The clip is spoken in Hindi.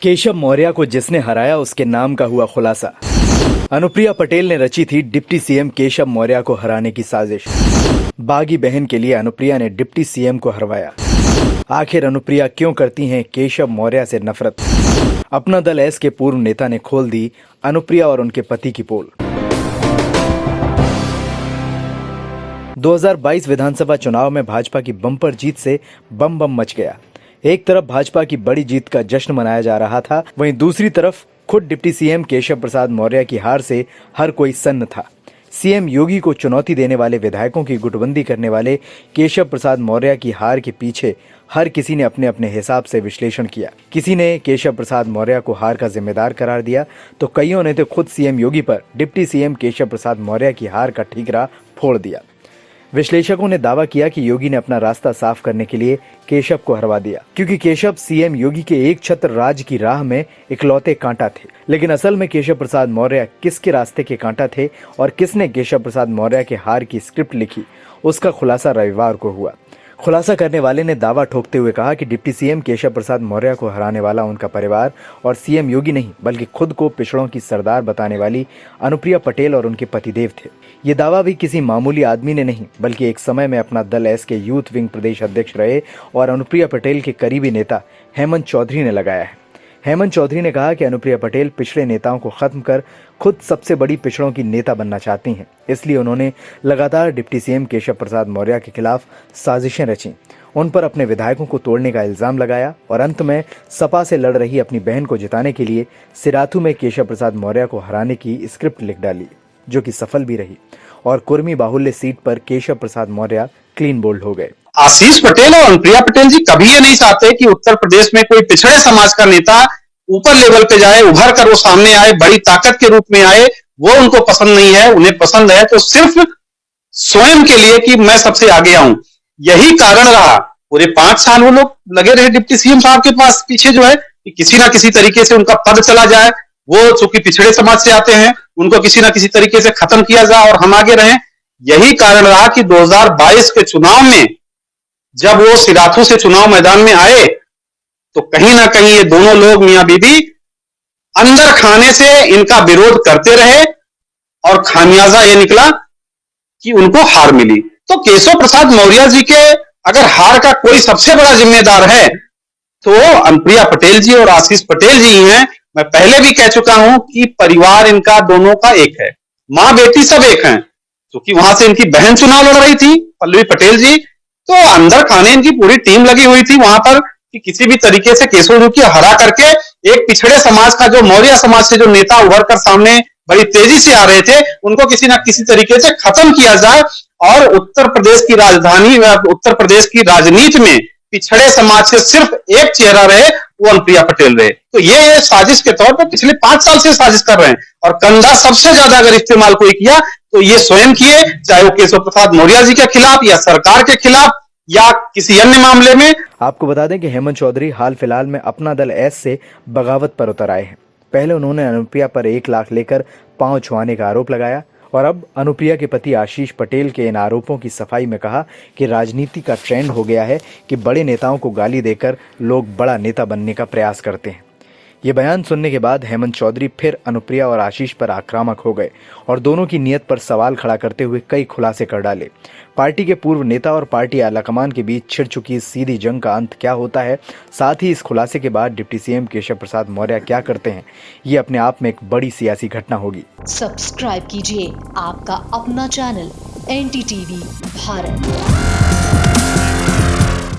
केशव मौर्य को जिसने हराया उसके नाम का हुआ खुलासा। अनुप्रिया पटेल ने रची थी डिप्टी सीएम केशव मौर्य को हराने की साजिश। बागी बहन के लिए अनुप्रिया ने डिप्टी सीएम को हरवाया। आखिर अनुप्रिया क्यों करती हैं केशव मौर्य से नफरत? अपना दल एस के पूर्व नेता ने खोल दी अनुप्रिया और उनके पति की पोल। 2022 विधानसभा चुनाव में भाजपा की बम्पर जीत से बम बम मच गया। एक तरफ भाजपा की बड़ी जीत का जश्न मनाया जा रहा था, वहीं दूसरी तरफ खुद डिप्टी सीएम केशव प्रसाद मौर्य की हार से हर कोई सन्न था। सीएम योगी को चुनौती देने वाले विधायकों की गुटबंदी करने वाले केशव प्रसाद मौर्य की हार के पीछे हर किसी ने अपने अपने हिसाब से विश्लेषण किया। किसी ने केशव प्रसाद मौर्य को हार का जिम्मेदार करार दिया, तो कईयों ने तो खुद सीएम योगी पर डिप्टी सीएम केशव प्रसाद मौर्य की हार का ठीकरा फोड़ दिया। विश्लेषकों ने दावा किया कि योगी ने अपना रास्ता साफ करने के लिए केशव को हरवा दिया, क्योंकि केशव सीएम योगी के एक छत्र राज की राह में इकलौते कांटा थे। लेकिन असल में केशव प्रसाद मौर्य किसके रास्ते के कांटा थे और किसने केशव प्रसाद मौर्य के हार की स्क्रिप्ट लिखी, उसका खुलासा रविवार को हुआ। खुलासा करने वाले ने दावा ठोकते हुए कहा कि डिप्टी सीएम केशव प्रसाद मौर्य को हराने वाला उनका परिवार और सीएम योगी नहीं, बल्कि खुद को पिछड़ों की सरदार बताने वाली अनुप्रिया पटेल और उनके पतिदेव थे। ये दावा भी किसी मामूली आदमी ने नहीं, बल्कि एक समय में अपना दल एस के यूथ विंग प्रदेश अध्यक्ष रहे और अनुप्रिया पटेल के करीबी नेता हेमंत चौधरी ने लगाया है। हेमंत चौधरी ने कहा कि अनुप्रिया पटेल पिछड़े नेताओं को खत्म कर खुद सबसे बड़ी पिछड़ों की नेता बनना चाहती हैं, इसलिए उन्होंने लगातार डिप्टी सीएम केशव प्रसाद मौर्य के खिलाफ साजिशें रची, उन पर अपने विधायकों को तोड़ने का इल्जाम लगाया और अंत में सपा से लड़ रही अपनी बहन को जिताने के लिए सिराथू में केशव प्रसाद मौर्य को हराने की स्क्रिप्ट लिख डाली, जो कि सफल भी रही और कुर्मी बाहुल्य सीट पर केशव प्रसाद मौर्य क्लीन बोल्ड हो गए। आशीष पटेल और अनुप्रिया पटेल जी कभी ये नहीं चाहते कि उत्तर प्रदेश में कोई पिछड़े समाज का नेता ऊपर लेवल पे जाए, उभर कर वो सामने आए, बड़ी ताकत के रूप में आए। वो उनको पसंद नहीं है। उन्हें पसंद है तो सिर्फ स्वयं के लिए कि मैं सबसे आगे आऊं। यही कारण रहा पूरे 5 साल वो लोग लगे रहे डिप्टी सीएम साहब के पास पीछे, जो है कि किसी ना किसी तरीके से उनका पद चला जाए। वो चूंकि पिछड़े समाज से आते हैं, उनको किसी ना किसी तरीके से खत्म किया जाए और हम आगे रहें। यही कारण रहा कि 2022 के चुनाव में जब वो सिराथू से चुनाव मैदान में आए तो कहीं ना कहीं ये दोनों लोग मियां बीबी अंदर खाने से इनका विरोध करते रहे और खामियाजा ये निकला कि उनको हार मिली। तो केशव प्रसाद मौर्य जी के अगर हार का कोई सबसे बड़ा जिम्मेदार है तो अनुप्रिया पटेल जी और आशीष पटेल जी हैं। मैं पहले भी कह चुका हूं कि परिवार इनका दोनों का एक है, मां बेटी सब एक हैं। क्योंकि वहां से इनकी बहन चुनाव लड़ रही थी, पल्लवी पटेल जी, तो अंदर खाने इनकी पूरी टीम लगी हुई थी वहां पर कि किसी भी तरीके से केशव जी को हरा करके एक पिछड़े समाज का, जो मौर्य समाज से जो नेता उभर कर सामने बड़ी तेजी से आ रहे थे, उनको किसी ना किसी तरीके से खत्म किया जाए और उत्तर प्रदेश की राजधानी, उत्तर प्रदेश की राजनीति में पिछड़े समाज से सिर्फ एक चेहरा रहे, वो अनुप्रिया पटेल रहे। तो ये साजिश के तौर पर पिछले 5 साल से साजिश कर रहे हैं और कंधा सबसे ज्यादा अगर इस्तेमाल कोई किया तो ये स्वयं किए, चाहे वो केशव प्रसाद मौर्य जी के खिलाफ या सरकार के खिलाफ या किसी अन्य मामले में। आपको बता दें कि हेमंत चौधरी हाल फिलहाल में अपना दल एस से बगावत पर उतर आए हैं। पहले उन्होंने अनुप्रिया पर 1 लाख लेकर पांव छुआने का आरोप लगाया और अब अनुप्रिया के पति आशीष पटेल के इन आरोपों की सफाई में कहा कि राजनीति का ट्रेंड हो गया है कि बड़े नेताओं को गाली देकर लोग बड़ा नेता बनने का प्रयास करते हैं। ये बयान सुनने के बाद हेमंत चौधरी फिर अनुप्रिया और आशीष पर आक्रामक हो गए और दोनों की नीयत पर सवाल खड़ा करते हुए कई खुलासे कर डाले। पार्टी के पूर्व नेता और पार्टी आलाकमान के बीच छिड़ चुकी इस सीधी जंग का अंत क्या होता है, साथ ही इस खुलासे के बाद डिप्टी सीएम केशव प्रसाद मौर्य क्या करते हैं, ये अपने आप में एक बड़ी सियासी घटना होगी। सब्सक्राइब कीजिए आपका अपना चैनल NDTV भारत।